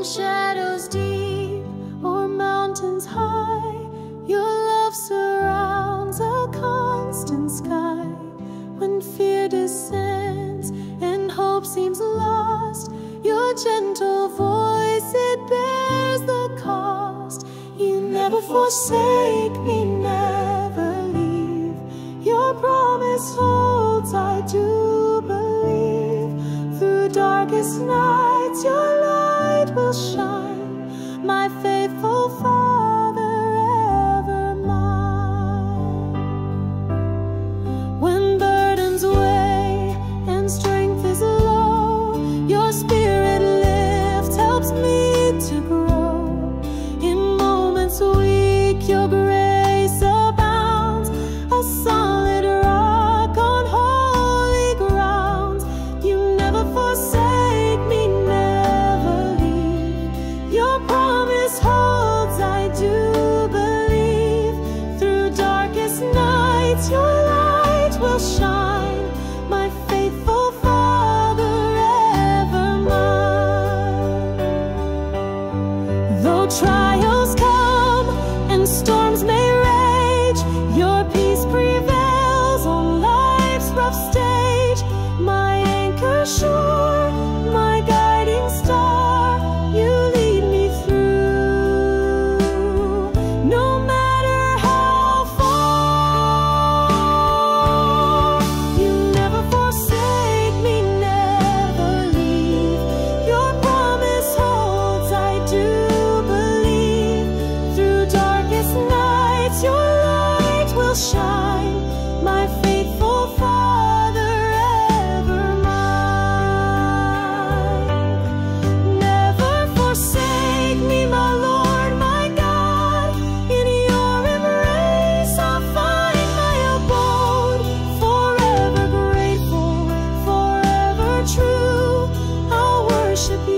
shadows deep or mountains high, your love surrounds a constant sky. When fear descends and hope seems lost, your gentle voice, it bears the cost. You never forsake me, never leave. Your promise holds, I do believe. Through darkest nights, your light will shine, my faithful Father, ever mine. When burdens weigh and strength is low, your spirit lifts, helps me to grow. In moments weak, your grace abounds, a solid rock on holy ground. You never forsake me, never leave. Your promise holds, I do believe. Through darkest nights, your light will shine, my faithful Father, ever mine. Though trials come and storms may rage, your peace prevails on life's rough stage. My anchor sure, my guiding star, you lead me through. No matter how far, you never forsake me, never leave. Your promise holds, I do believe. Through darkest nights, your light will shine, my faithful Father, ever mine. Never forsake me, my Lord, my God. In your embrace I'll find my abode. Forever grateful, forever true, I'll worship you.